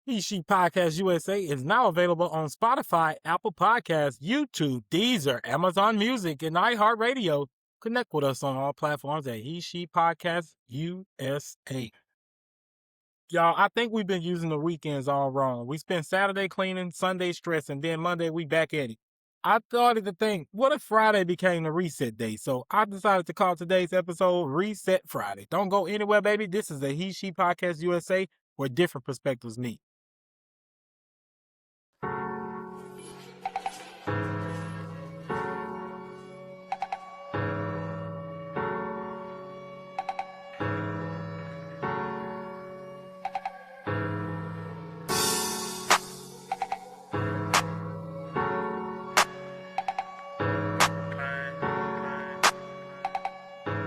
She Podcast USA is now available on Spotify, Apple Podcasts, YouTube, Deezer, Amazon Music, and iHeartRadio. Connect with us on all platforms at She Podcast USA. Y'all, I think we've been using the weekends all wrong. We spend Saturday cleaning, Sunday stressing, then Monday we back at it. I started to think, what if Friday became the reset day? So I decided to call today's episode Reset Friday. Don't go anywhere, baby. This is the She Podcast USA, where different perspectives meet.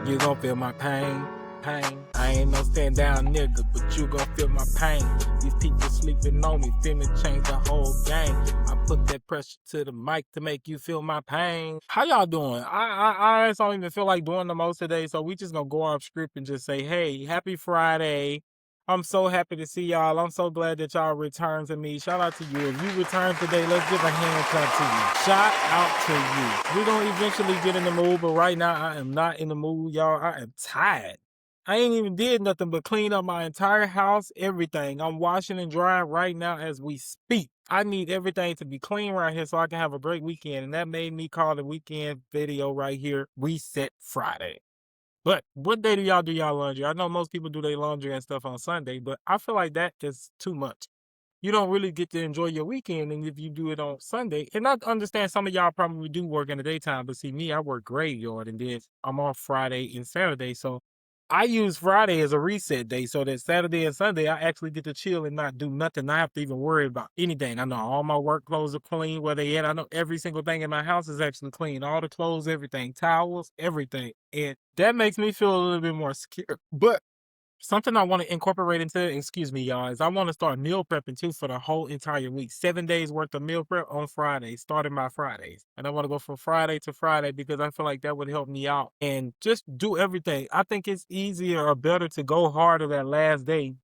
You gon' feel my pain. I ain't no stand down nigga, but you gon' feel my pain. These people sleeping on me, finna change the whole game. I put that pressure to the mic to make you feel my pain. How y'all doing? I don't even feel like doing the most today, so we just gonna go off script and just say, hey, happy Friday. I'm so happy to see y'all. I'm so glad that y'all returned to me. Shout out to you. If you returned today, let's give a hand clap to you. Shout out to you. We're going to eventually get in the mood, but right now I am not in the mood, y'all. I am tired. I ain't even did nothing but clean up my entire house, everything. I'm washing and drying right now as we speak. I need everything to be clean right here so I can have a great weekend. And that made me call the weekend video right here Reset Friday. But what day do y'all laundry? I know most people do their laundry and stuff on Sunday, but I feel like that is too much. You don't really get to enjoy your weekend, and if you do it on Sunday, and I understand some of y'all probably do work in the daytime, but see me, I work graveyard, and then I'm off Friday and Saturday, so I use Friday as a reset day, so that Saturday and Sunday I actually get to chill and not do nothing. I have to even worry about anything. I know all my work clothes are clean, where they at. I know every single thing in my house is actually clean. All the clothes, everything, towels, everything, and that makes me feel a little bit more secure. But something I want to incorporate into, excuse me, y'all, is I want to start meal prepping too for the whole entire week. 7 days worth of meal prep on Fridays, starting my Fridays. And I want to go from Friday to Friday because I feel like that would help me out and just do everything. I think it's easier or better to go harder that last day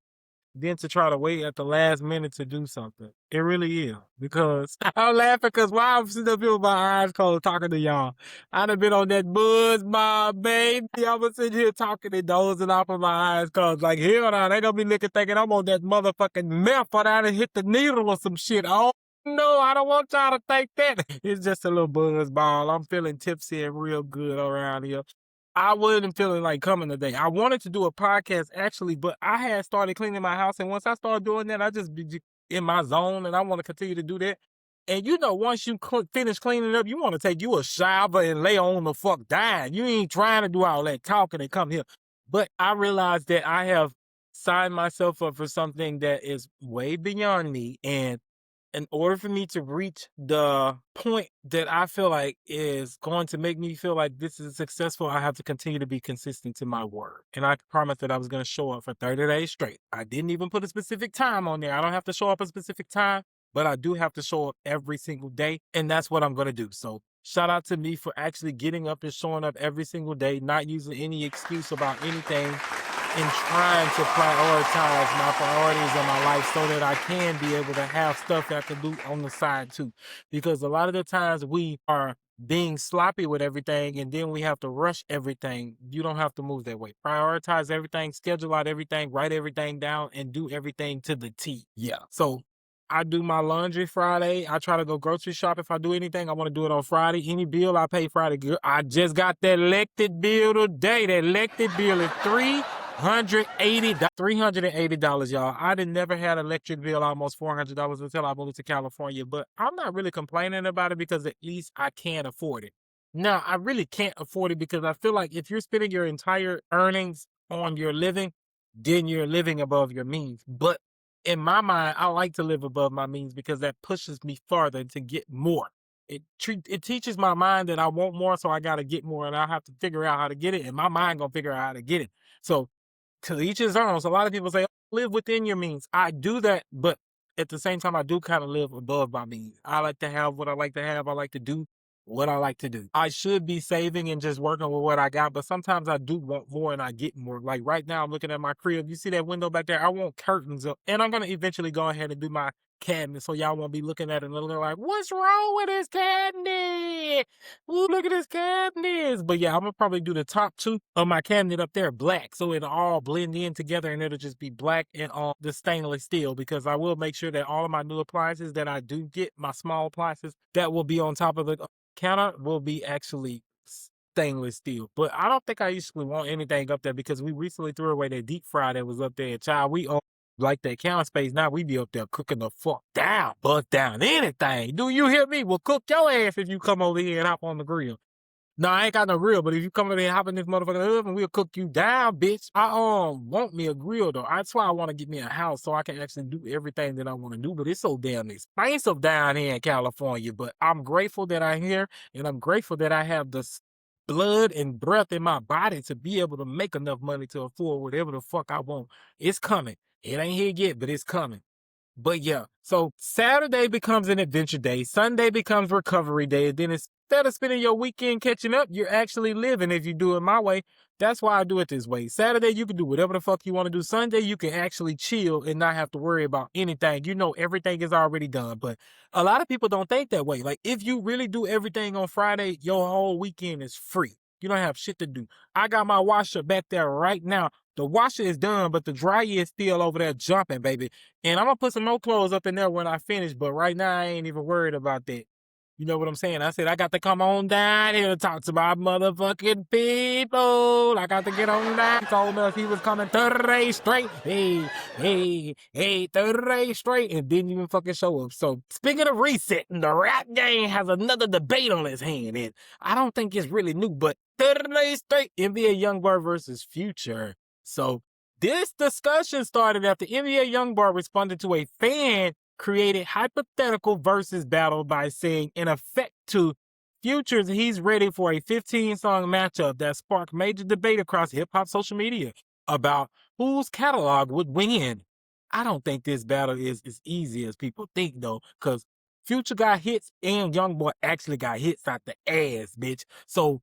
than to try to wait at the last minute to do something. It really is. Because I'm laughing because while I'm sitting up here with my eyes closed talking to y'all, I done been on that buzz, my baby. I was sitting here talking and dozing off of my eyes closed. Like, hell no, they gonna be looking thinking I'm on that motherfucking meth or I done hit the needle or some shit. Oh, no, I don't want y'all to think that. It's just a little buzz ball. I'm feeling tipsy and real good around here. I wasn't feeling like coming today. I wanted to do a podcast actually, but I had started cleaning my house, and once I started doing that, I just be in my zone, and I want to continue to do that. And you know, once you finish cleaning up, you want to take you a shower and lay on the fuck down. You ain't trying to do all that talking and come here. But I realized that I have signed myself up for something that is way beyond me, and in order for me to reach the point that I feel like is going to make me feel like this is successful, I have to continue to be consistent to my word. And I promised that I was going to show up for 30 days straight. I didn't even put a specific time on there. I don't have to show up a specific time, but I do have to show up every single day. And that's what I'm going to do. So shout out to me for actually getting up and showing up every single day, not using any excuse about anything, and trying to prioritize my priorities in my life so that I can be able to have stuff that I can do on the side too. Because a lot of the times we are being sloppy with everything and then we have to rush everything. You don't have to move that way. Prioritize everything, schedule out everything, write everything down, and do everything to the T. Yeah. So I do my laundry Friday. I try to go grocery shop. If I do anything, I want to do it on Friday. Any bill I pay Friday. I just got that elected bill today. That elected bill is $380, y'all. I didn't never had an electric bill almost $400 until I moved to California, but I'm not really complaining about it because at least I can afford it. Now, I really can't afford it because I feel like if you're spending your entire earnings on your living, then you're living above your means. But in my mind, I like to live above my means because that pushes me farther to get more. It teaches my mind that I want more, so I got to get more, and I have to figure out how to get it, and my mind gonna figure out how to get it. So to each his own. So a lot of people say, live within your means. I do that, but at the same time, I do kind of live above my means. I like to have what I like to have. I like to do what I like to do. I should be saving and just working with what I got, but sometimes I do want more and I get more. Like right now, I'm looking at my crib. You see that window back there? I want curtains up, and I'm gonna eventually go ahead and do my cabinet, so y'all won't be looking at it and looking like, "What's wrong with this cabinet? Ooh, look at this cabinet!" But yeah, I'm gonna probably do the top two of my cabinet up there black, so it'll all blend in together, and it'll just be black and all the stainless steel. Because I will make sure that all of my new appliances that I do get, my small appliances that will be on top of the counter will be actually stainless steel. But I don't think I usually want anything up there because we recently threw away that deep fry that was up there. Child, we own like that counter space. Now we be up there cooking the fuck down, bust down anything. Do you hear me? We'll cook your ass if you come over here and hop on the grill. No, I ain't got no grill, but if you come in there and hop in this motherfucking oven, we'll cook you down, bitch. I want me a grill though. That's why I want to get me a house so I can actually do everything that I want to do. But it's so damn expensive down here in California. But I'm grateful that I'm here, and I'm grateful that I have the blood and breath in my body to be able to make enough money to afford whatever the fuck I want. It's coming. It ain't here yet, but it's coming. But yeah, so Saturday becomes an adventure day. Sunday becomes recovery day. And then instead of spending your weekend catching up, you're actually living if you do it my way. That's why I do it this way. Saturday, you can do whatever the fuck you want to do. Sunday, you can actually chill and not have to worry about anything. You know, everything is already done. But a lot of people don't think that way. Like, if you really do everything on Friday, your whole weekend is free. You don't have shit to do. I got my washer back there right now. The washer is done, but the dryer is still over there jumping, baby. And I'm gonna put some more clothes up in there when I finish, but right now I ain't even worried about that. You know what I'm saying? I said I got to come on down here to talk to my motherfucking people. I got to get on down. He told us he was coming 30 days straight. Hey, 30 days straight, and didn't even fucking show up. So speaking of resetting, the rap game has another debate on its hand, and I don't think it's really new, but 30 days straight, NBA Youngboy versus Future. So this discussion started after NBA Youngboy responded to a fan created hypothetical versus battle by saying, in effect, to Future's he's ready for a 15-song matchup that sparked major debate across hip-hop social media about whose catalog would win. I don't think this battle is as easy as people think, though, because Future got hits and Youngboy actually got hits out the ass, bitch. So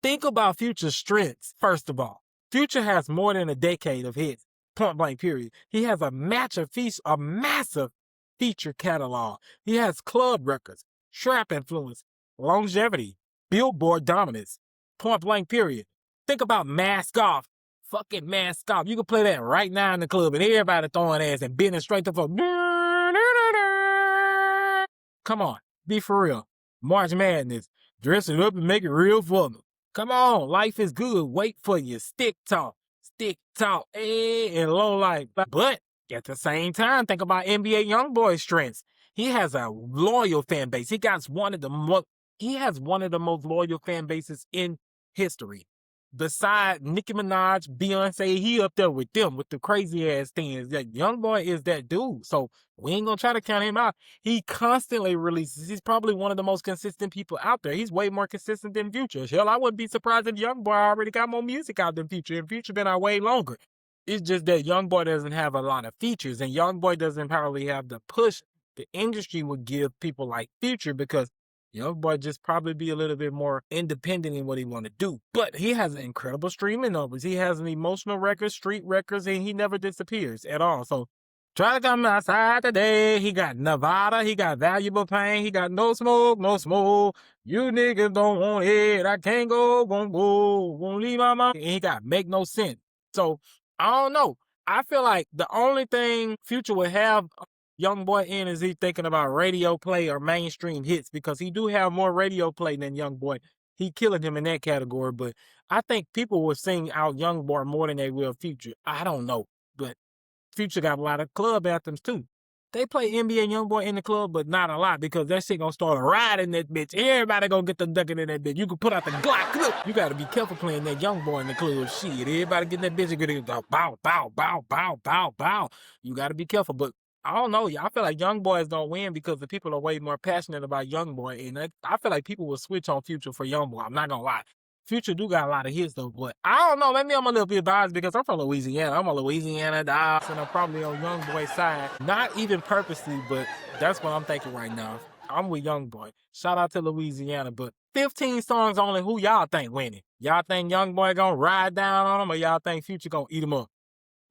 think about Future's strengths, first of all. Future has more than a decade of hits, point blank period. He has a massive feature catalog. He has club records, trap influence, longevity, Billboard dominance, point blank period. Think about Mask Off, fucking Mask Off. You can play that right now in the club and everybody throwing ass and bending straight to fuck. Come on, be for real. March Madness, dress it up and make it real for me. Come on, life is good. Wait for you. Stick talk, and low life. But at the same time, think about NBA Youngboy's strengths. He has a loyal fan base. He has one of the most loyal fan bases in history. Beside Nicki Minaj, Beyonce, he up there with them with the crazy ass things. That Youngboy is that dude. So we ain't gonna try to count him out. He constantly releases. He's probably one of the most consistent people out there. He's way more consistent than Future. Hell, I wouldn't be surprised if Youngboy already got more music out than Future, and Future been out way longer. It's just that Youngboy doesn't have a lot of features, and Youngboy doesn't probably have the push the industry would give people like Future, because Youngboy just probably be a little bit more independent in what he want to do. But he has incredible streaming numbers. He has an emotional record, street records, and he never disappears at all. So try to come outside today. He got Nevada. He got Valuable Pain. He got No Smoke, No Smoke. You niggas don't want it. I can't go, won't go, won't leave my mom. And he got Make No Sense. So I don't know. I feel like the only thing Future would have Youngboy in is he thinking about radio play or mainstream hits, because he do have more radio play than Youngboy. He killing him in that category, but I think people will sing out Youngboy more than they will Future. I don't know, but Future got a lot of club anthems too. They play NBA Youngboy in the club, but not a lot, because that shit gonna start a riot in that bitch. Everybody gonna get the ducking in that bitch. You can put out the Glock. Look, you gotta be careful playing that Youngboy in the club. Shit, everybody getting that bitch and getting bow, bow, bow, bow, bow, bow. You gotta be careful, but I don't know. I feel like Youngboy is gonna win because the people are way more passionate about Youngboy, and I feel like people will switch on Future for Youngboy. I'm not gonna lie. Future do got a lot of hits though, but I don't know. Maybe I'm a little bit biased because I'm from Louisiana. I'm a Louisiana dog, and I'm probably on Youngboy's side. Not even purposely, but that's what I'm thinking right now. I'm with Youngboy. Shout out to Louisiana, but 15 songs only. Who y'all think winning? Y'all think Youngboy gonna ride down on him, or y'all think Future gonna eat him up?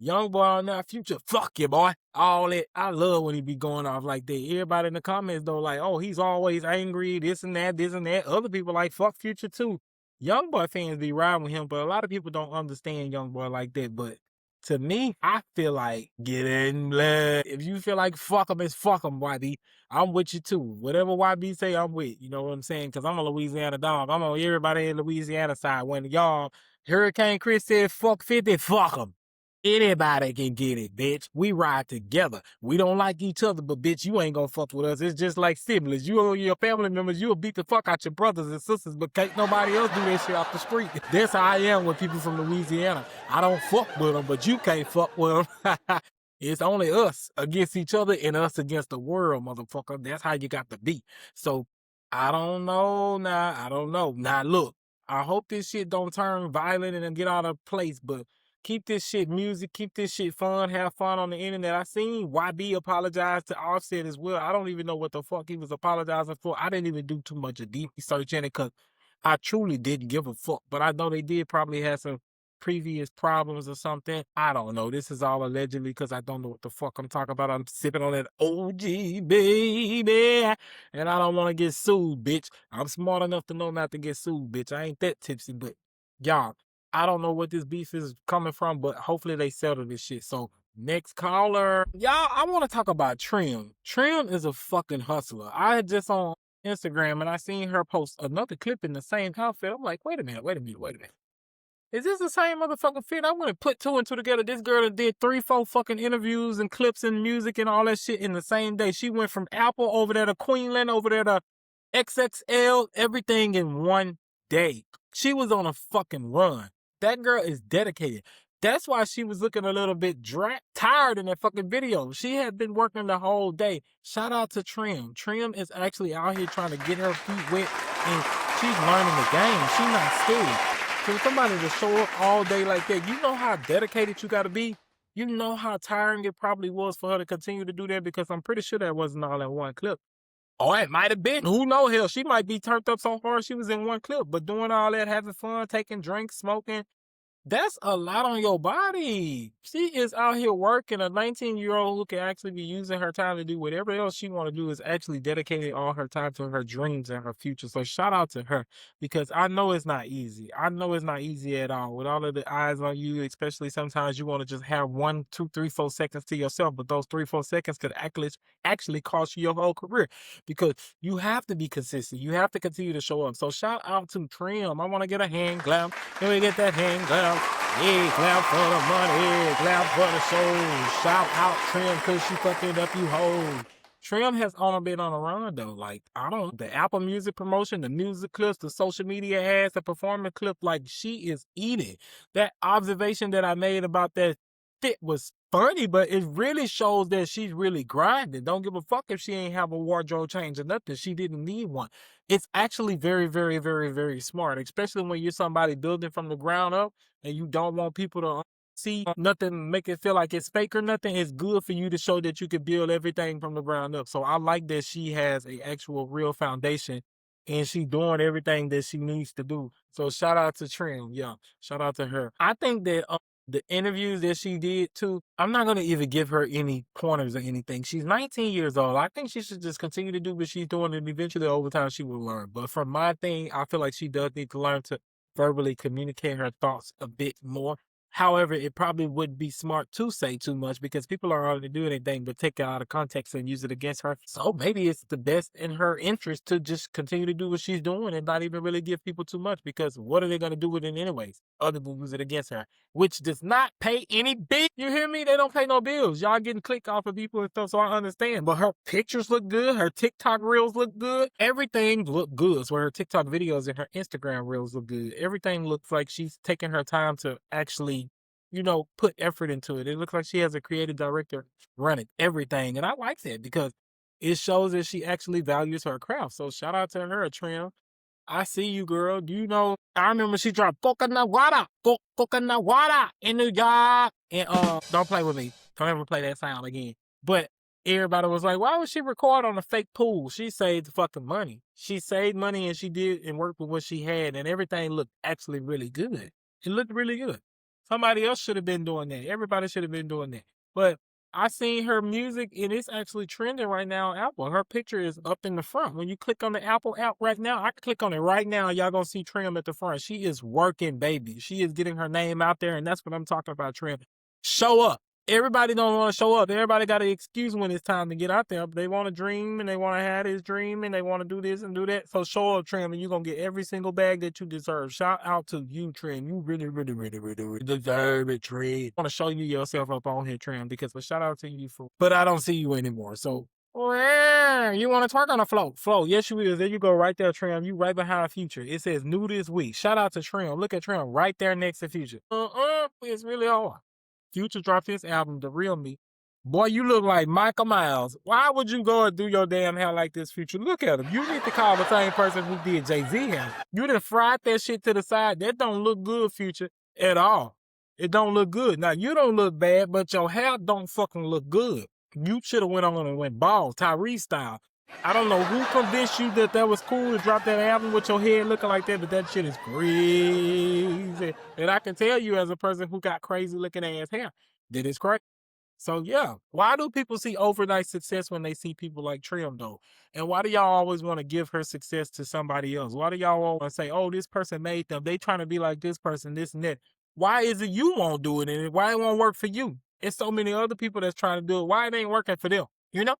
Youngboy on that Future, fuck you, boy. All that. I love when he be going off like that. Everybody in the comments though, like, oh, he's always angry, this and that, this and that. Other people like fuck Future too. Youngboy fans be riding with him, but a lot of people don't understand Youngboy like that. But to me, I feel like get in blood. If you feel like fuck him, it's fuck him, YB. I'm with you too. Whatever YB say, I'm with. You know what I'm saying? Because I'm a Louisiana dog. I'm on everybody in Louisiana side. When y'all Hurricane Chris said fuck 50, fuck him. Anybody can get it, bitch. We ride together. We don't like each other, but bitch, you ain't gonna fuck with us. It's just like siblings. You and your family members, you'll beat the fuck out your brothers and sisters, but can't nobody else do that shit off the street. That's how I am with people from Louisiana. I don't fuck with them, but you can't fuck with them. It's only us against each other and us against the world, motherfucker. That's how you got to be. So, I don't know now. I don't know. Now, look, I hope this shit don't turn violent and get out of place, but keep this shit music, keep this shit fun, have fun on the internet. I seen YB apologize to Offset as well. I don't even know what the fuck he was apologizing for. I didn't even do too much of deep research in it because I truly didn't give a fuck. But I know they did probably have some previous problems or something. I don't know. This is all allegedly because I don't know what the fuck I'm talking about. I'm sipping on that OG, baby. And I don't want to get sued, bitch. I'm smart enough to know not to get sued, bitch. I ain't that tipsy, but y'all, I don't know what this beef is coming from, but hopefully they settle this shit. So, next caller. Y'all, I want to talk about Trim. Trim is a fucking hustler. I had just on Instagram and I seen her post another clip in the same outfit. I'm like, wait a minute. Is this the same motherfucking fit? I wouldn't put two and two together. This girl did 3-4 fucking interviews and clips and music and all that shit in the same day. She went from Apple over there to Queenland, over there to XXL, everything in one day. She was on a fucking run. That girl is dedicated. That's why she was looking a little bit tired in that fucking video. She had been working the whole day. Shout out to Trim. Trim is actually out here trying to get her feet wet, and she's learning the game. She's not scared. For somebody to show up all day like that, you know how dedicated you got to be? You know how tiring it probably was for her to continue to do that, because I'm pretty sure that wasn't all in one clip. Or it might have been. Who knows? Hell, she might be turned up so hard she was in one clip. But doing all that, having fun, taking drinks, smoking, that's a lot on your body. She is out here working. A 19-year-old who can actually be using her time to do whatever else she want to do is actually dedicating all her time to her dreams and her future. So shout out to her, because I know it's not easy. I know it's not easy at all. With all of the eyes on you, especially sometimes you want to just have 1, 2, 3, 4 seconds to yourself. But those 3, 4 seconds could actually cost you your whole career, because you have to be consistent. You have to continue to show up. So shout out to Trim. I want to get a hand clap. Can we get that hand clap? Hey, clap for the money, clap for the show. Shout out Trim, cause she fucking up you hoes. Trim has only been on a run though. Like, the Apple Music promotion, the music clips, the social media ads, the performance clip, like, she is eating. That observation that I made about that fit was funny, but it really shows that she's really grinding. Don't give a fuck if she ain't have a wardrobe change or nothing. She didn't need one. It's actually very, very, very, very smart, especially when you're somebody building from the ground up and you don't want people to see nothing, make it feel like it's fake or nothing. It's good for you to show that you can build everything from the ground up. So I like that she has a actual real foundation and she doing everything that she needs to do. So shout out to Trim. Yeah, shout out to her. I think that the interviews that she did too, I'm not going to even give her any pointers or anything. She's 19 years old. I think she should just continue to do what she's doing, and eventually over time she will learn. But from my thing, I feel like she does need to learn to verbally communicate her thoughts a bit more. However, it probably would be smart to say too much, because people are already doing anything but take it out of context and use it against her. So maybe it's the best in her interest to just continue to do what she's doing and not even really give people too much, because what are they going to do with it anyways, other than use it against her, which does not pay any bill. You hear me? They don't pay no bills. Y'all getting click off of people and stuff, so I understand. But her pictures look good. Her TikTok reels look good. Everything look good. So her TikTok videos and her Instagram reels look good. Everything looks like she's taking her time to actually, put effort into it. It looks like she has a creative director running everything. And I like that, because it shows that she actually values her craft. So shout out to her, Trim. I see you, girl. I remember she dropped coconut water in New York. And don't play with me. Don't ever play that sound again. But everybody was like, why would she record on a fake pool? She saved fucking money. She saved money and she did and worked with what she had, and everything looked actually really good. It looked really good. Somebody else should have been doing that. Everybody should have been doing that. But I seen her music and it's actually trending right now on Apple. Her picture is up in the front. When you click on the Apple app right now, I can click on it right now. Y'all gonna see Trim at the front. She is working, baby. She is getting her name out there, and that's what I'm talking about, Trim. Show up. Everybody don't want to show up. Everybody got an excuse when it's time to get out there. They want to dream and they want to have this dream and they want to do this and do that. So show up, Trim, and you're going to get every single bag that you deserve. Shout out to you, Trim. You really, really, really, really, really deserve it, Trim. I want to show you yourself up on here, Trim, because a shout out to you but I don't see you anymore. So you want to twerk on the floor? Flow. Yes, you is. There you go right there, Trim. You right behind Future. It says new this week. Shout out to Trim. Look at Trim right there next to Future. It's really hard. Future dropped his album, The Real Me. Boy, you look like Michael Miles. Why would you go and do your damn hair like this, Future? Look at him. You need to call the same person who did Jay-Z hair. You done fried that shit to the side. That don't look good, Future, at all. It don't look good. Now, you don't look bad, but your hair don't fucking look good. You should have went on and went bald, Tyrese style. I don't know who convinced you that was cool to drop that album with your head looking like that, but that shit is crazy. And I can tell you as a person who got crazy looking ass hair that it's crazy. So yeah, why do people see overnight success when they see people like Trim though? And why do y'all always want to give her success to somebody else? Why do y'all always say, oh, this person made them, they trying to be like this person, this and that? Why is it you won't do it and why it won't work for you? It's so many other people that's trying to do it. Why it ain't working for them? You know?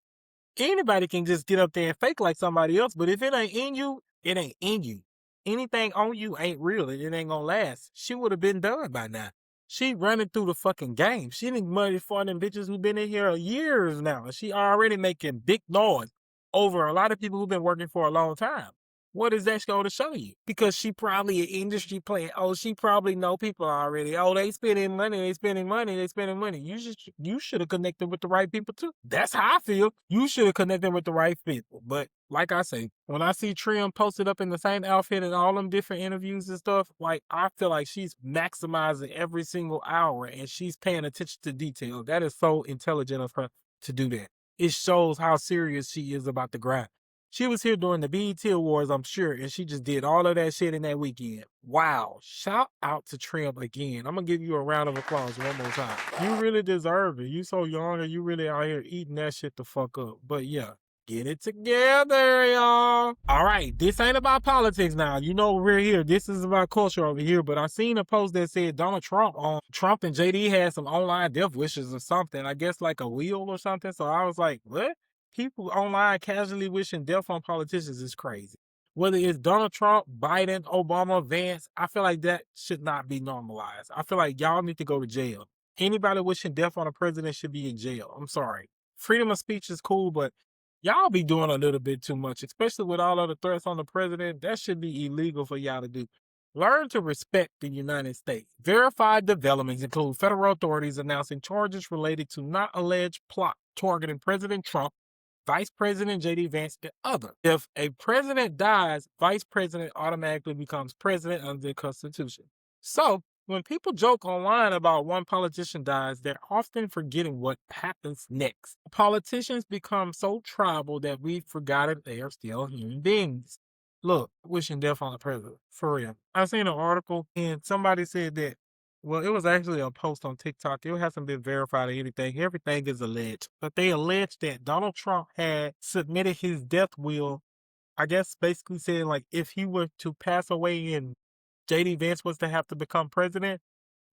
Anybody can just get up there and fake like somebody else, but if it ain't in you, it ain't in you. Anything on you ain't real and it ain't gonna last. She would have been done by now. She running through the fucking game. She didn't money for them bitches who been in here years now. She already making big noise over a lot of people who've been working for a long time. What is that going to show you? Because she probably an industry player. Oh, she probably know people already. Oh, they spending money. You should have connected with the right people too. That's how I feel. You should have connected with the right people. But like I say, when I see Trim posted up in the same outfit in all them different interviews and stuff, like I feel like she's maximizing every single hour and she's paying attention to detail. That is so intelligent of her to do that. It shows how serious she is about the grind. She was here during the BET Awards, I'm sure, and she just did all of that shit in that weekend. Wow. Shout out to Trim again. I'm going to give you a round of applause one more time. You really deserve it. You so young and you really out here eating that shit the fuck up. But yeah, get it together, y'all. All right, this ain't about politics now. You know we're here. This is about culture over here. But I seen a post that said Donald Trump and JD had some online death wishes or something. I guess like a wheel or something. So I was like, what? People online casually wishing death on politicians is crazy. Whether it's Donald Trump, Biden, Obama, Vance, I feel like that should not be normalized. I feel like y'all need to go to jail. Anybody wishing death on a president should be in jail. I'm sorry. Freedom of speech is cool, but y'all be doing a little bit too much, especially with all of the threats on the president. That should be illegal for y'all to do. Learn to respect the United States. Verified developments include federal authorities announcing charges related to not alleged plot targeting President Trump, Vice President J.D. Vance, and others. If a president dies, vice president automatically becomes president under the Constitution. So, when people joke online about one politician dies, they're often forgetting what happens next. Politicians become so tribal that we've forgotten they are still human beings. Look, wishing death on the president, for real. I seen an article and somebody said that, well, it was actually a post on TikTok. It hasn't been verified or anything. Everything is alleged. But they alleged that Donald Trump had submitted his death will, I guess basically saying like if he were to pass away and J.D. Vance was to have to become president,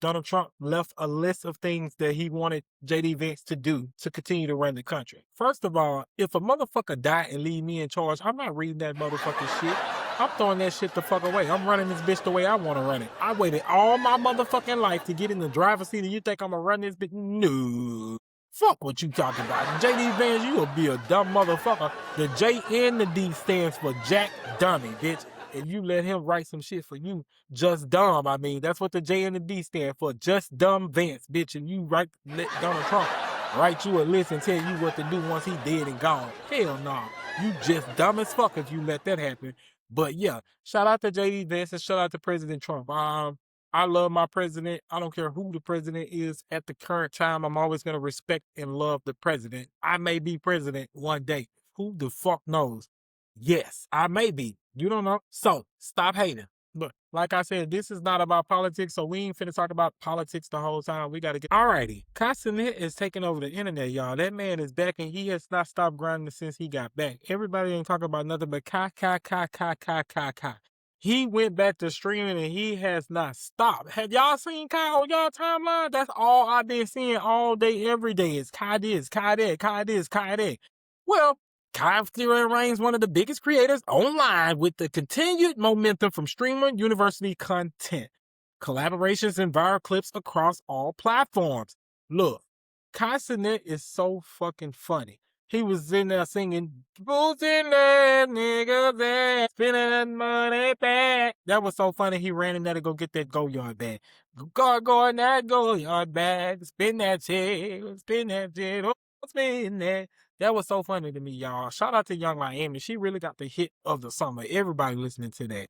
Donald Trump left a list of things that he wanted J.D. Vance to do to continue to run the country. First of all, if a motherfucker die and leave me in charge, I'm not reading that motherfucking shit. I'm throwing that shit the fuck away. I'm running this bitch the way I want to run it. I waited all my motherfucking life to get in the driver's seat and you think I'm going to run this bitch? No. Fuck what you talking about. J.D. Vance, you will be a dumb motherfucker. The J and the D stands for Jack Dummy, bitch. And you let him write some shit for you, just dumb. I mean, that's what the J and the D stand for, just dumb Vance, bitch. And you let Donald Trump write you a list and tell you what to do once he dead and gone. Hell no. You just dumb as fuck if you let that happen. But yeah, shout out to J.D. Vance and shout out to President Trump. I love my president. I don't care who the president is at the current time. I'm always going to respect and love the president. I may be president one day. Who the fuck knows? Yes, I may be. You don't know. So stop hating. But like I said, this is not about politics, so we ain't finna talk about politics the whole time. We gotta get alrighty. Kai Sinet is taking over the internet, y'all. That man is back and he has not stopped grinding since he got back. Everybody ain't talking about nothing but Kai. He went back to streaming and he has not stopped. Have y'all seen Kai on y'all timeline? That's all I've been seeing all day, every day is Kai this, Kai that, Kai this, Kai that. Well, Kai still remains one of the biggest creators online with the continued momentum from streamer university content, collaborations, and viral clips across all platforms. Look, Kai Sinet is so fucking funny. He was in there singing, "Boots in there, niggas there, spending that money back." That was so funny. He ran in there to go get that go yard bag. Go in that go yard bag, spin that shit, oh, spin that. That was so funny to me, y'all. Shout out to Young Miami. She really got the hit of the summer. Everybody listening to that.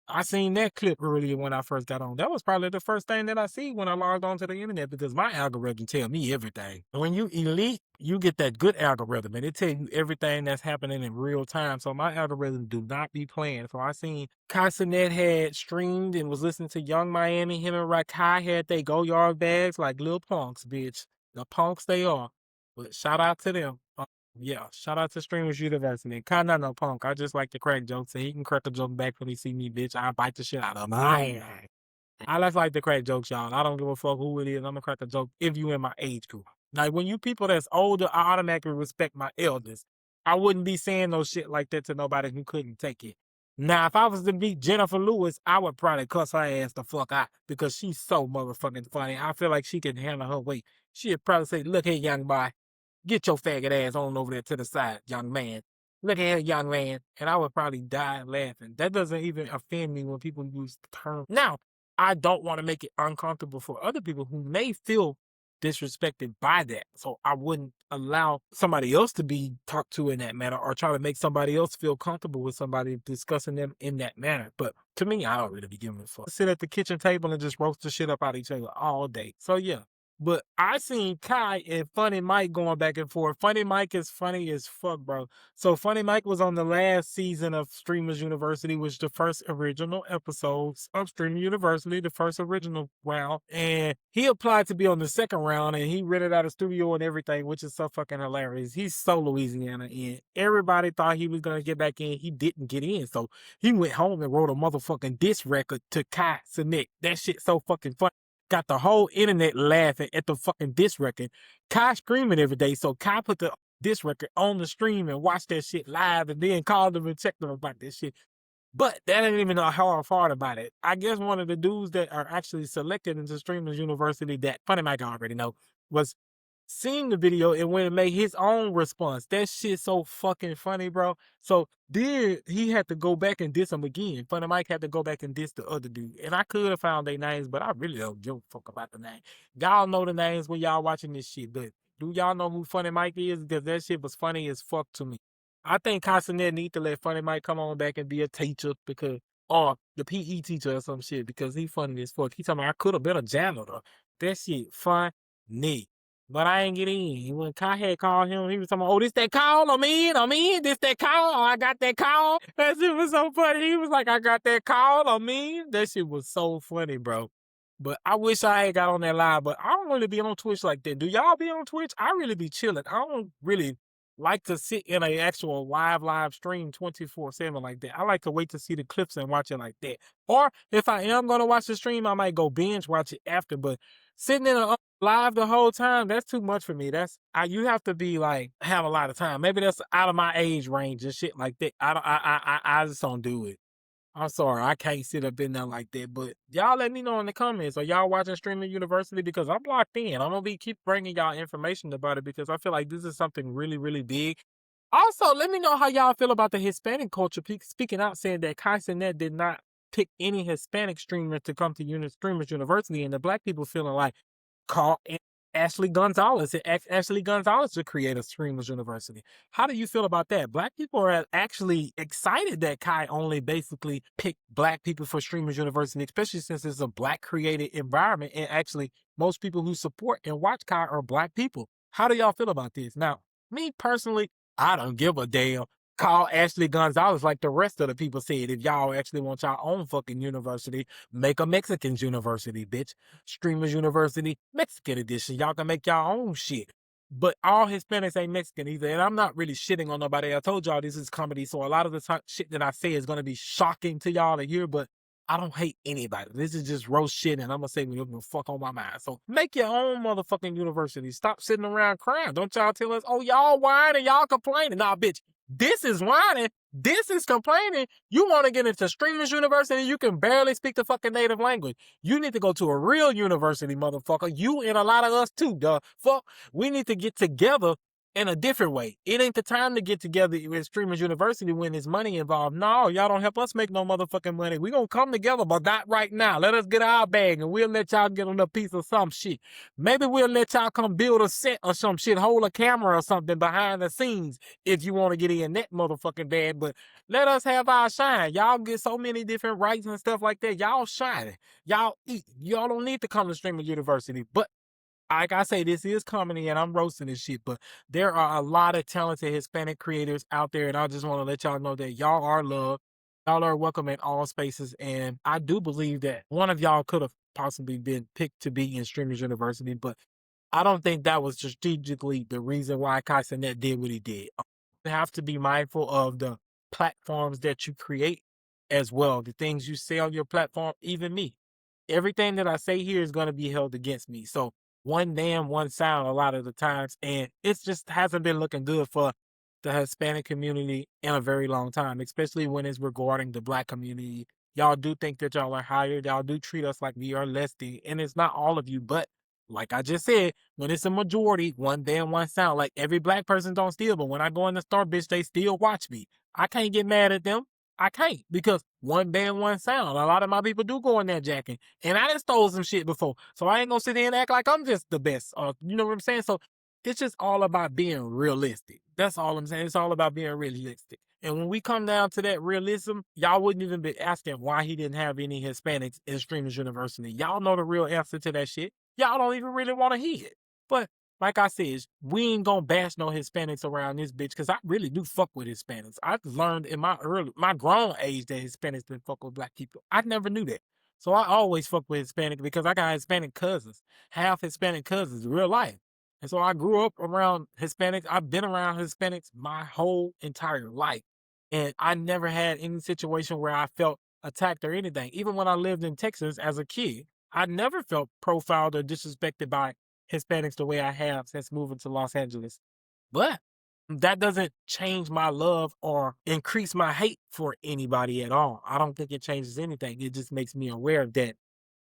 I seen that clip earlier when I first got on. That was probably the first thing that I see when I logged onto the internet because my algorithm tell me everything. When you elite, you get that good algorithm and it tell you everything that's happening in real time. So my algorithm do not be playing. So I seen Kai Sinet had streamed and was listening to Young Miami. Him and Rakai had they go yard bags like little punks, bitch. The punks they are. But shout out to them. Yeah, shout out to Streamers University. Kinda no punk. I just like to crack jokes, and he can crack a joke back when he see me, bitch. I bite the shit out of him. I just like to crack jokes, y'all. I don't give a fuck who it is. I'm gonna crack a joke if you in my age group. Like when you people that's older, I automatically respect my elders. I wouldn't be saying no shit like that to nobody who couldn't take it. Now, if I was to meet Jennifer Lewis, I would probably cuss her ass the fuck out because she's so motherfucking funny. I feel like she can handle her weight. She'd probably say, "Look here, young boy. Get your faggot ass on over there to the side, young man. Look at here, young man." And I would probably die laughing. That doesn't even offend me when people use the term. Now, I don't want to make it uncomfortable for other people who may feel disrespected by that. So I wouldn't allow somebody else to be talked to in that manner or try to make somebody else feel comfortable with somebody discussing them in that manner. But to me, I don't really be giving a fuck. Sit at the kitchen table and just roast the shit up out of each other all day. So yeah. But I seen Kai and Funny Mike going back and forth. Funny Mike is funny as fuck, bro. So Funny Mike was on the last season of Streamers University, which the first original episodes of Streamer University, the first original round. And he applied to be on the second round and he rented out a studio and everything, which is so fucking hilarious. He's so Louisiana in. Everybody thought he was going to get back in. He didn't get in. So he went home and wrote a motherfucking diss record to Kai Sinet. That shit so fucking funny. Got the whole internet laughing at the fucking diss record. Kai screaming every day, so Kai put the diss record on the stream and watched that shit live and then called them and checked them about that shit. But that ain't even a hard part about it. I guess one of the dudes that are actually selected into Streamers University that Funny Mike already know was seen the video and went and made his own response. That shit's so fucking funny, bro. So then he had to go back and diss him again. Funny Mike had to go back and diss the other dude. And I could have found their names, but I really don't give a fuck about the name. Y'all know the names when y'all watching this shit, but do y'all know who Funny Mike is? Because that shit was funny as fuck to me. I think Kai Sinet need to let Funny Mike come on back and be a teacher because, or the PE teacher or some shit because he funny as fuck. He told me I could have been a janitor. That shit funny. But I ain't get in. When Kai had called him, he was talking, "Oh, this that call? I'm in. This that call? Oh, I got that call." That shit was so funny. He was like, "I got that call. I'm in." That shit was so funny, bro. But I wish I had got on that live, but I don't really be on Twitch like that. Do y'all be on Twitch? I really be chilling. I don't really like to sit in an actual live stream 24/7 like that. I like to wait to see the clips and watch it like that. Or if I am going to watch the stream, I might go binge watch it after. But sitting in a live the whole time, that's too much for me. You have to be like, have a lot of time. Maybe that's out of my age range and shit like that. I just don't do it. I'm sorry, I can't sit up in there like that. But y'all let me know in the comments. Are y'all watching Streaming University? Because I'm locked in. I'm gonna keep bringing y'all information about it because I feel like this is something really, really big. Also, let me know how y'all feel about the Hispanic culture speaking out, saying that Kai Sinet did not pick any Hispanic streamer to come to Streamers University, and the black people feeling like caught Ashley Gonzalez. Ashley Gonzalez to create a Streamers University. How do you feel about that? Black people are actually excited that Kai only basically picked black people for Streamers University, especially since it's a black created environment. And actually, most people who support and watch Kai are black people. How do y'all feel about this? Now, me personally, I don't give a damn. Call Ashley Gonzalez like the rest of the people said. If y'all actually want your own fucking university, make a Mexicans university, bitch. Streamers University, Mexican edition. Y'all can make y'all own shit. But all Hispanics ain't Mexican either. And I'm not really shitting on nobody. I told y'all this is comedy. So a lot of the time, shit that I say is going to be shocking to y'all to hear, but I don't hate anybody. This is just roast shit, and I'm going to say what the fuck on my mind. So make your own motherfucking university. Stop sitting around crying. Don't y'all tell us, oh, y'all whining, y'all complaining. Nah, bitch, this is whining. This is complaining. You want to get into Streamers University, you can barely speak the fucking native language. You need to go to a real university, motherfucker. You and a lot of us too, duh. Fuck. We need to get together in a different way. It ain't the time to get together with Streamers University when there's money involved. No, y'all don't help us make no motherfucking money. We gonna come together, but not right now. Let us get our bag and we'll let y'all get on a piece of some shit. Maybe we'll let y'all come build a set or some shit, hold a camera or something behind the scenes if you want to get in that motherfucking bag. But let us have our shine. Y'all get so many different rights and stuff like that. Y'all shining. Y'all eat. Y'all don't need to come to Streamers University. But like I say, this is comedy and I'm roasting this shit, but there are a lot of talented Hispanic creators out there, and I just want to let y'all know that y'all are loved. Y'all are welcome in all spaces, and I do believe that one of y'all could have possibly been picked to be in Streamers University, but I don't think that was strategically the reason why Kai Sinet did what he did. You have to be mindful of the platforms that you create as well, the things you say on your platform, even me. Everything that I say here is going to be held against me. So one name, one sound a lot of the times, and it just hasn't been looking good for the Hispanic community in a very long time, especially when it's regarding the black community. Y'all do think that y'all are higher. Y'all do treat us like we are less than, and it's not all of you, but like I just said, when it's a majority, one band, one sound. Like every black person don't steal, but when I go in the store, bitch, they still watch me. I can't get mad at them. I can't because one band, one sound. A lot of my people do go in there jacking, and I done stole some shit before, so I ain't gonna sit there and act like I'm just the best. You know what I'm saying? So it's just all about being realistic. That's all I'm saying. It's all about being realistic. And when we come down to that realism, y'all wouldn't even be asking why he didn't have any Hispanics in Streamers University. Y'all know the real answer to that shit. Y'all don't even really want to hear it. But like I said, we ain't gonna bash no Hispanics around this bitch because I really do fuck with Hispanics. I've learned in my grown age that Hispanics didn't fuck with black people. I never knew that. So I always fuck with Hispanic because I got Hispanic cousins, half Hispanic cousins, real life. And so I grew up around Hispanics. I've been around Hispanics my whole entire life. And I never had any situation where I felt attacked or anything. Even when I lived in Texas as a kid, I never felt profiled or disrespected by Hispanics the way I have since moving to Los Angeles. But that doesn't change my love or increase my hate for anybody at all. I don't think it changes anything. It just makes me aware that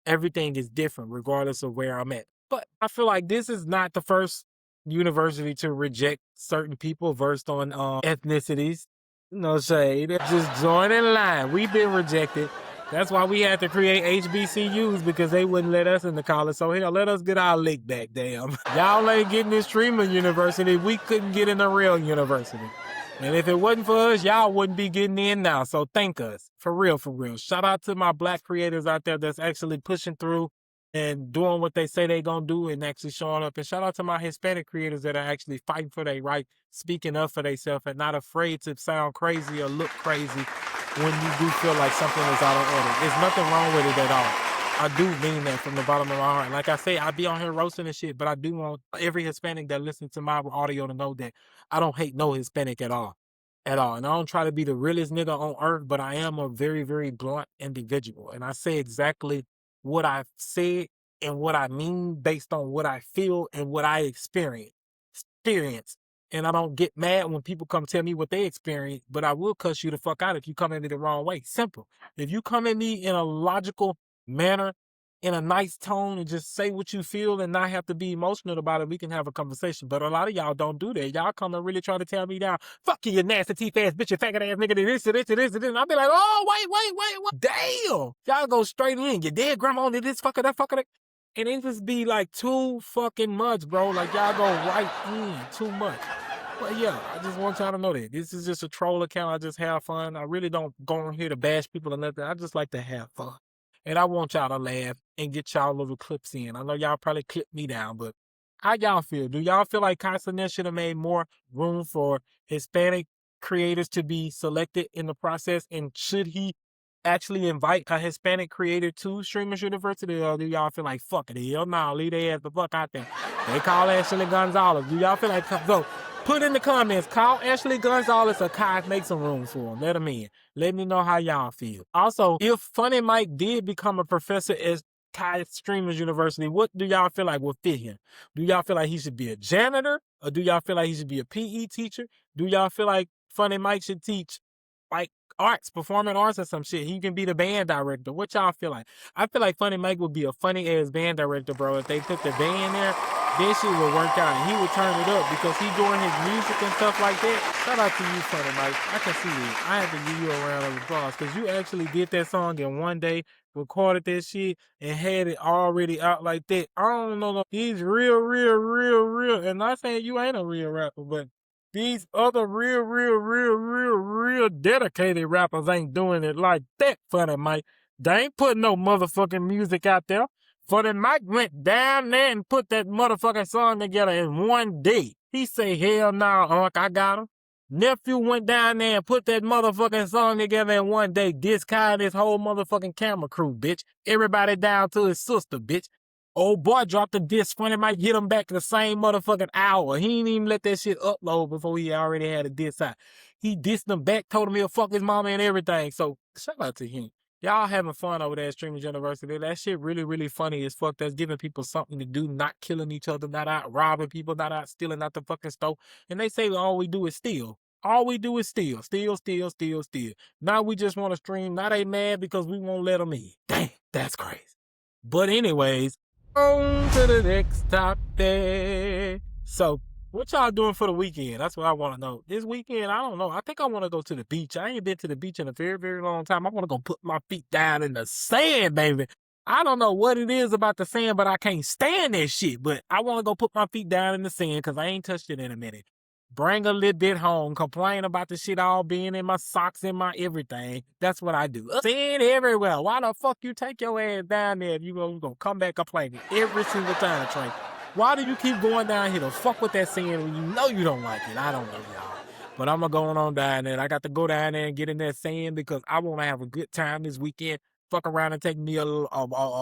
everything is different regardless of where I'm at. But I feel like this is not the first university to reject certain people versed on ethnicities. No shade. Just join in line. We've been rejected. That's why we had to create HBCUs because they wouldn't let us in the college. So hell, let us get our lick back, damn. Y'all ain't getting this streaming university. We couldn't get in a real university. And if it wasn't for us, y'all wouldn't be getting in now. So thank us. For real, for real. Shout out to my black creators out there that's actually pushing through and doing what they say they gonna do and actually showing up. And shout out to my Hispanic creators that are actually fighting for their right, speaking up for themselves and not afraid to sound crazy or look crazy when you do feel like something is out of order. There's nothing wrong with it at all. I do mean that from the bottom of my heart. Like I say, I be on here roasting and shit, but I do want every Hispanic that listens to my audio to know that I don't hate no Hispanic at all. At all. And I don't try to be the realest nigga on earth, but I am a very, very blunt individual. And I say exactly what I've said and what I mean based on what I feel and what I experience. And I don't get mad when people come tell me what they experience, but I will cuss you the fuck out if you come at me the wrong way. Simple. If you come at me in a logical manner, in a nice tone, and just say what you feel and not have to be emotional about it, we can have a conversation. But a lot of y'all don't do that. Y'all come and really try to tear me down. Fuck you, you nasty teeth ass bitch, you faggot ass nigga, this, and this, and this, and this. And I'll be like, oh, wait. Damn. Y'all go straight in. Your dead grandma did this, fucker, that, fucker, that. And it just be like too fucking much, bro. Like y'all go right in too much. But yeah, I just want y'all to know that this is just a troll account. I just have fun. I really don't go on here to bash people or nothing. I just like to have fun. And I want y'all to laugh and get y'all little clips in. I know y'all probably clip me down, but how y'all feel? Do y'all feel like Kai Sinet should have made more room for Hispanic creators to be selected in the process? And should he actually invite a Hispanic creator to Streamers University? Or do y'all feel like, fuck it, hell no, leave their ass the fuck out there? They call Ashley Gonzalez. Do y'all feel like, so put in the comments, call Ashley Gonzalez or Kai, make some room for him. Let him in. Let me know how y'all feel. Also, if Funny Mike did become a professor at Kai Streamers University, what do y'all feel like would fit him? Do y'all feel like he should be a janitor? Or do y'all feel like he should be a PE teacher? Do y'all feel like Funny Mike should teach like arts, performing arts or some shit? He can be the band director. What y'all feel like? I feel like Funny Mike would be a funny ass band director, bro. If they put the band there, this shit would work out. And he would turn it up because he doing his music and stuff like that. Shout out to you, Funny Mike. I can see it. I have to give you a round of applause because you actually did that song in one day, recorded that shit, and had it already out like that. I don't know. He's real, real, real, real. And not saying you ain't a real rapper, but these other real dedicated rappers ain't doing it like that, Funny Mike. They ain't putting no motherfucking music out there. Funny Mike went down there and put that motherfucking song together in one day. He say, hell no, Unc, I got him. Nephew went down there and put that motherfucking song together in one day. This kind, this whole motherfucking camera crew, bitch. Everybody down to his sister, bitch. Old boy dropped the disc. Funny Mike hit him back the same motherfucking hour. He didn't even let that shit upload before he already had a disc out. He dissed him back, told him he'll fuck his mama and everything. So shout out to him. Y'all having fun over there at Streamers University. That shit really, really funny as fuck. That's giving people something to do, not killing each other, not out robbing people, not out stealing out the fucking store. And they say all we do is steal. All we do is steal. Steal. Now we just want to stream. Now they mad because we won't let them in. Damn, that's crazy. But anyways, on to the next topic. So, what y'all doing for the weekend? That's what I want to know. This weekend, I don't know. I think I want to go to the beach. I ain't been to the beach in a very, very long time. I want to go put my feet down in the sand, baby. I don't know what it is about the sand, but I can't stand that shit. But I want to go put my feet down in the sand because I ain't touched it in a minute. Bring a little bit home, complain about the shit all being in my socks and my everything. That's what I do. Sand everywhere. Why the fuck you take your ass down there if you gonna come back complaining every single time, Trey? Why do you keep going down here to fuck with that sand when you know you don't like it? I don't know, y'all. But I'm going on down there. I got to go down there and get in that sand because I want to have a good time this weekend. Fuck around and take me a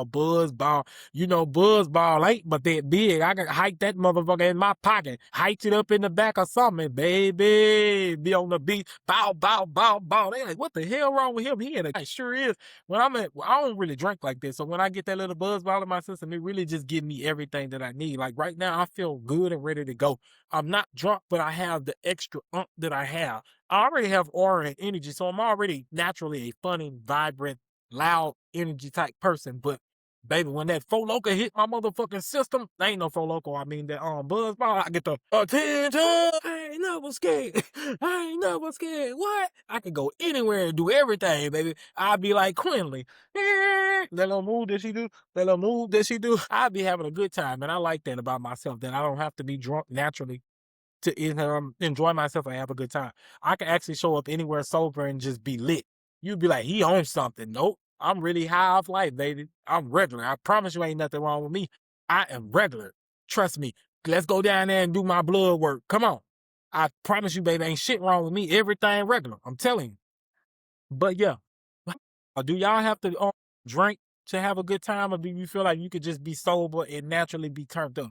buzz ball. You know, buzz ball ain't but that big. I can hike that motherfucker in my pocket. Hike it up in the back or something, baby. Be on the beach. Bow. They like, what the hell wrong with him? He in a sure is. When I don't really drink like this. So when I get that little buzz ball in my system, it really just gives me everything that I need. Like right now, I feel good and ready to go. I'm not drunk, but I have the extra that I have. I already have aura and energy, so I'm already naturally a funny, vibrant, loud energy type person. But baby, when that Four Loko hit my motherfucking system, ain't no Four Loko. I mean that buzz ball. I get the attention. I ain't never scared. I ain't never scared. What? I can go anywhere and do everything, baby. I'll be like Quinley. That little move that she do. I'll be having a good time, and I like that about myself. That I don't have to be drunk naturally to enjoy myself and have a good time. I can actually show up anywhere sober and just be lit. You'd be like, he owns something. Nope. I'm really high off life, baby. I'm regular. I promise you ain't nothing wrong with me. I am regular. Trust me. Let's go down there and do my blood work. Come on. I promise you, baby, ain't shit wrong with me. Everything regular. I'm telling you. But yeah. Do y'all have to drink to have a good time, or do you feel like you could just be sober and naturally be turned up?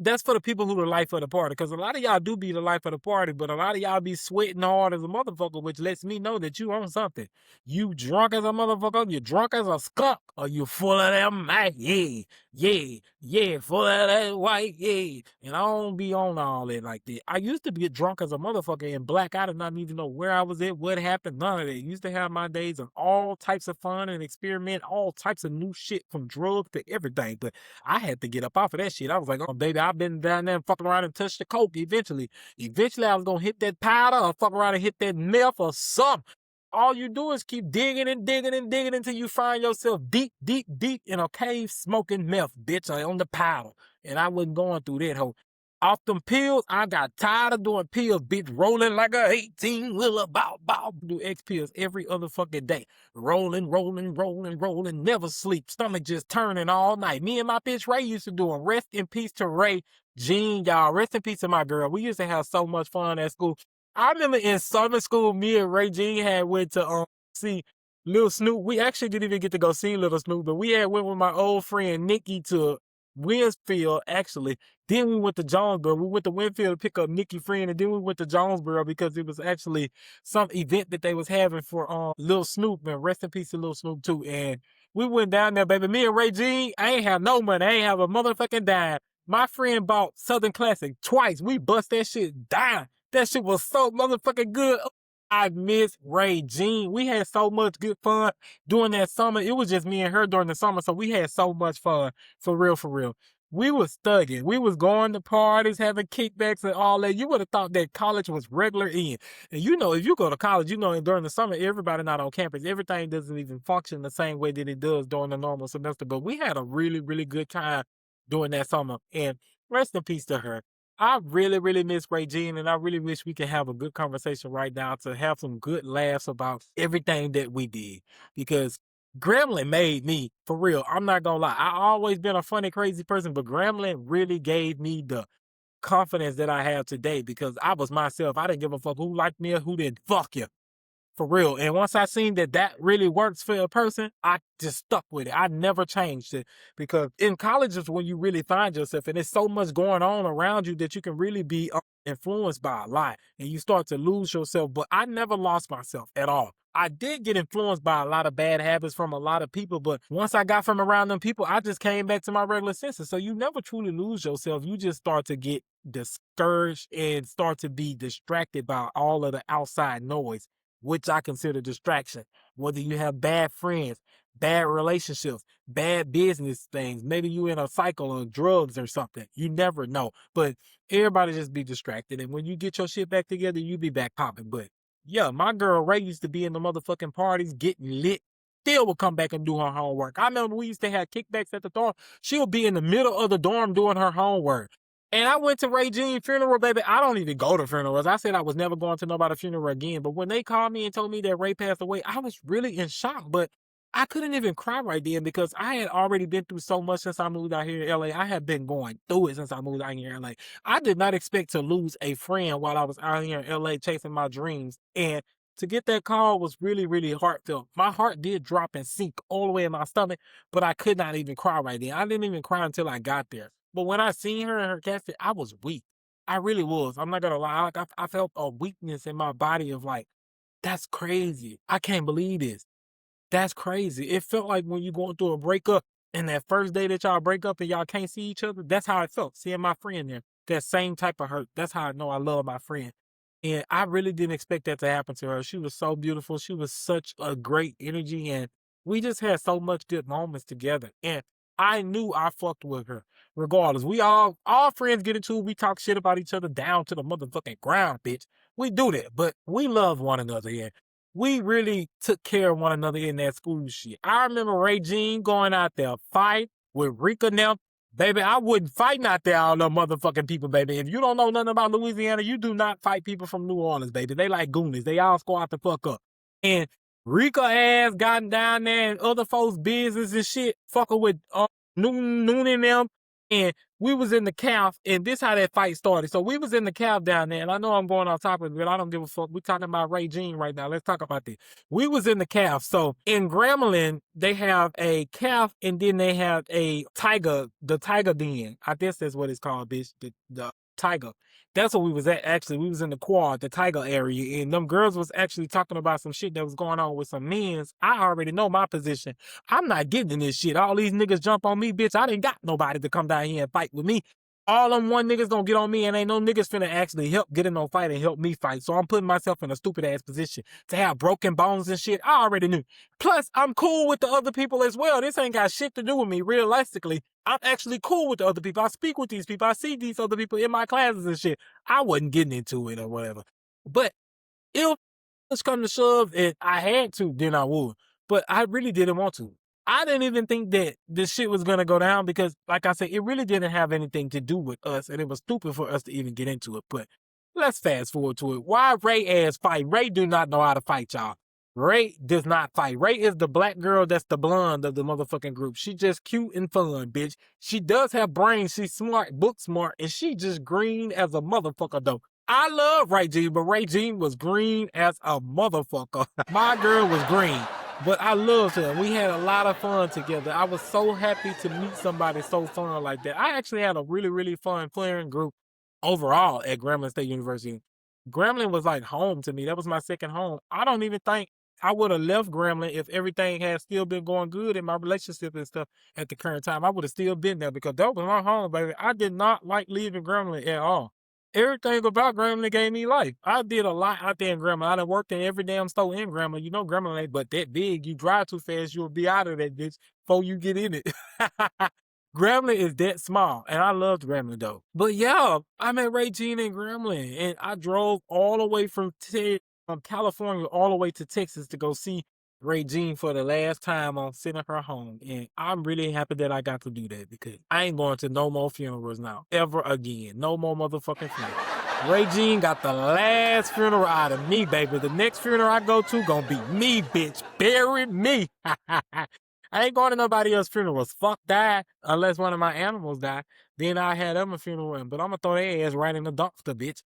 That's for the people who the life of the party. Because a lot of y'all do be the life of the party, but a lot of y'all be sweating hard as a motherfucker, which lets me know that you own something. You drunk as a motherfucker, you drunk as a skunk, or you full of that Mac, yeah, full of that white, yeah. And I don't be on all that like that. I used to get drunk as a motherfucker and black out and not even know where I was at, what happened, none of that. Used to have my days of all types of fun and experiment, all types of new shit from drugs to everything. But I had to get up off of that shit. I was like, oh, baby, I've been down there and fucking around and touched the coke eventually. Eventually, I was going to hit that powder or fuck around and hit that meth or something. all you do is keep digging and digging and digging until you find yourself deep, deep, deep in a cave smoking meth, bitch, or on the powder. And I wasn't going through that hoe. Off them pills, I got tired of doing pills, bitch, rolling like a 18-wheeler, bow, bow, do X pills every other fucking day. Rolling, rolling, rolling, rolling, never sleep, stomach just turning all night. Me and my bitch Ray used to do them. Rest in peace to Ray Jean, y'all. Rest in peace to my girl. We used to have so much fun at school. I remember in summer school, me and Ray Jean had went to see Lil Snoop. We actually didn't even get to go see Little Snoop, but we had went with my old friend Nikki to Winsfield, actually. Then we went to Jonesboro. We went to Winfield to pick up Nikki friend, and then we went to Jonesboro because it was actually some event that they was having for Lil Snoop, and rest in peace to Lil Snoop too. And we went down there, baby. Me and Ray Jean, I ain't have no money. I ain't have a motherfucking dime. My friend bought Southern Classic twice. We bust that shit down. That shit was so motherfucking good. I miss Ray Jean. We had so much good fun during that summer. It was just me and her during the summer, so we had so much fun. For real, for real. We was thugging. We was going to parties, having kickbacks and all that. You would have thought that college was regular in. And you know, if you go to college, you know, during the summer, everybody not on campus. Everything doesn't even function the same way that it does during the normal semester. But we had a really, really good time during that summer. And rest in peace to her. I really, really miss Ray Jean, and I really wish we could have a good conversation right now to have some good laughs about everything that we did. Because Gremlin made me, for real, I'm not gonna lie. I always been a funny, crazy person, but Gremlin really gave me the confidence that I have today because I was myself. I didn't give a fuck who liked me or who didn't. Fuck you. For real. And once I seen that that really works for a person, I just stuck with it. I never changed it because in college is when you really find yourself and there's so much going on around you that you can really be influenced by a lot and you start to lose yourself. But I never lost myself at all. I did get influenced by a lot of bad habits from a lot of people, but once I got from around them people, I just came back to my regular senses. So you never truly lose yourself. You just start to get discouraged and start to be distracted by all of the outside noise, which I consider distraction. Whether you have bad friends, bad relationships, bad business things, maybe you in a cycle of drugs or something. You never know. But everybody just be distracted. And when you get your shit back together, you be back popping. But yeah, my girl Ray used to be in the motherfucking parties getting lit. Still would come back and do her homework. I remember we used to have kickbacks at the dorm. She'll be in the middle of the dorm doing her homework. And I went to Ray Jean's funeral, baby. I don't even go to funerals. I said I was never going to nobody's funeral again. But when they called me and told me that Ray passed away, I was really in shock. But I couldn't even cry right then because I had already been through so much since I moved out here in LA. I had been going through it since I moved out here in LA. I did not expect to lose a friend while I was out here in LA chasing my dreams. And to get that call was really, really heartfelt. My heart did drop and sink all the way in my stomach, but I could not even cry right then. I didn't even cry until I got there. But when I seen her in her casket, I was weak. I really was. I'm not gonna lie. Like I felt a weakness in my body of like, that's crazy. I can't believe this. That's crazy. It felt like when you going through a breakup and that first day that y'all break up and y'all can't see each other. That's how it felt. Seeing my friend there. That same type of hurt. That's how I know I love my friend. And I really didn't expect that to happen to her. She was so beautiful. She was such a great energy. And we just had so much good moments together. And I knew I fucked with her. Regardless. We all friends get into it. We talk shit about each other down to the motherfucking ground, bitch. We do that. But we love one another. And we really took care of one another in that school shit. I remember Ray Jean going out there fight with Rika now. Baby, I wouldn't fight out there all them motherfucking people, baby. If you don't know nothing about Louisiana, you do not fight people from New Orleans, baby. They like goonies. They all squad the fuck up. And Rika ass gotten down there and other folks' business and shit, fucking with Noon and them. And we was in the calf, and this how that fight started. So we was in the calf down there, and I know I'm going off topic, but I don't give a fuck. We talking about Ray Jean right now. Let's talk about this. We was in the calf. So in Gremlin, they have a calf, and then they have a tiger, the tiger den. I guess that's what it's called, bitch. The tiger. That's what we was at, actually. We was in the quad, the tiger area, and them girls was actually talking about some shit that was going on with some men's. I already know my position. I'm not getting in this shit. All these niggas jump on me, bitch. I didn't got nobody to come down here and fight with me. All them one niggas gonna get on me and ain't no niggas finna actually help get in no fight and help me fight. So I'm putting myself in a stupid ass position to have broken bones and shit. I already knew. Plus, I'm cool with the other people as well. This ain't got shit to do with me, realistically. I'm actually cool with the other people. I speak with these people. I see these other people in my classes and shit. I wasn't getting into it or whatever. But if push come to shove, if I had to, then I would. But I really didn't want to. I didn't even think that this shit was gonna go down because, like I said, it really didn't have anything to do with us, and it was stupid for us to even get into it. But let's fast forward to it. Why Ray ass fight? Ray do not know how to fight, y'all. Ray does not fight. Ray is the black girl that's the blonde of the motherfucking group. She just cute and fun, bitch. She does have brains. She's smart, book smart, and she just green as a motherfucker though. I love Ray Jean, but Ray Jean was green as a motherfucker. My girl was green, but I loved her. We had a lot of fun together. I was so happy to meet somebody so fun like that. I actually had a really, really fun playing group overall at Grambling State University. Grambling was like home to me. That was my second home. I don't even think I would have left Grambling if everything had still been going good in my relationship and stuff at the current time. I would have still been there because that was my home, baby. I did not like leaving Grambling at all. Everything about Grambling gave me life. I did a lot out there in Grambling. I done worked in every damn store in Grambling. You know Grambling ain't but that big. You drive too fast, you'll be out of that bitch before you get in it. Grambling is that small, and I loved Grambling though. But yeah, I met Ray Jean in Grambling, and I drove all the way from California all the way to Texas to go see Ray Jean for the last time on sending her home. And I'm really happy that I got to do that because I ain't going to no more funerals now, ever again. No more motherfucking funerals. Ray Jean got the last funeral out of me, baby. The next funeral I go to gonna be me, bitch. Bury me. I ain't going to nobody else's funerals. Fuck that. Unless one of my animals die. Then I had them a funeral. But I'm gonna throw their ass right in the dumpster, bitch.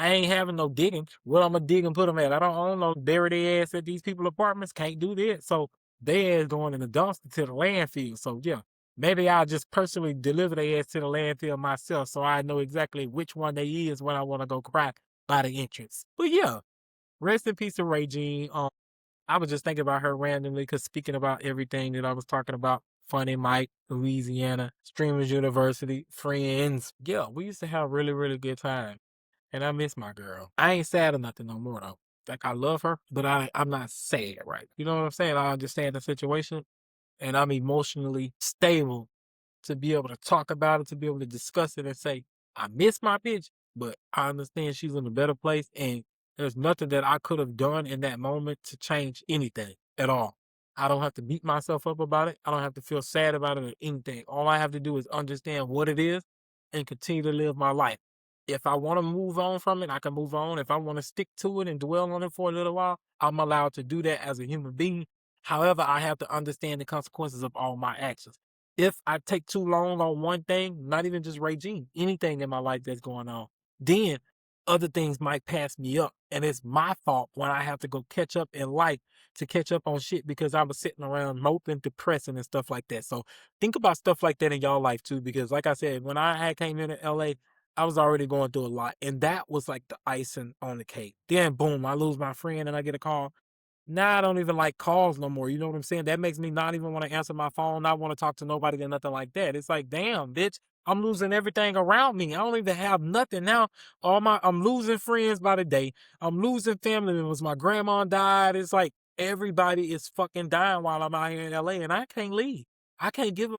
I ain't having no digging. Where I'm gonna dig and put them at? I don't know. Bury their ass at these people apartments. Can't do that. So their ass going in the dumpster to the landfill. So yeah, maybe I'll just personally deliver their ass to the landfill myself, so I know exactly which one they is when I want to go cry by the entrance. But yeah, rest in peace to Ray Jean. I was just thinking about her randomly because speaking about everything that I was talking about, Funny Mike, Louisiana, Streamers University, friends. Yeah, we used to have really, really good time. And I miss my girl. I ain't sad or nothing no more though. Like I love her, but I'm not sad, right? You know what I'm saying? I understand the situation and I'm emotionally stable to be able to talk about it, to be able to discuss it and say, I miss my bitch, but I understand she's in a better place and there's nothing that I could have done in that moment to change anything at all. I don't have to beat myself up about it. I don't have to feel sad about it or anything. All I have to do is understand what it is and continue to live my life. If I want to move on from it, I can move on. If I want to stick to it and dwell on it for a little while, I'm allowed to do that as a human being. However, I have to understand the consequences of all my actions. If I take too long on one thing, not even just Regine, anything in my life that's going on, then other things might pass me up. And it's my fault when I have to go catch up in life to catch up on shit because I was sitting around moping, depressing, and stuff like that. So think about stuff like that in y'all life too, because like I said, when I had came into LA, I was already going through a lot. And that was like the icing on the cake. Then boom, I lose my friend and I get a call. Now I don't even like calls no more. You know what I'm saying? That makes me not even want to answer my phone, not want to talk to nobody or nothing like that. It's like, damn, bitch, I'm losing everything around me. I don't even have nothing now. I'm losing friends by the day. I'm losing family members. My grandma died. It's like everybody is fucking dying while I'm out here in LA and I can't leave. I can't give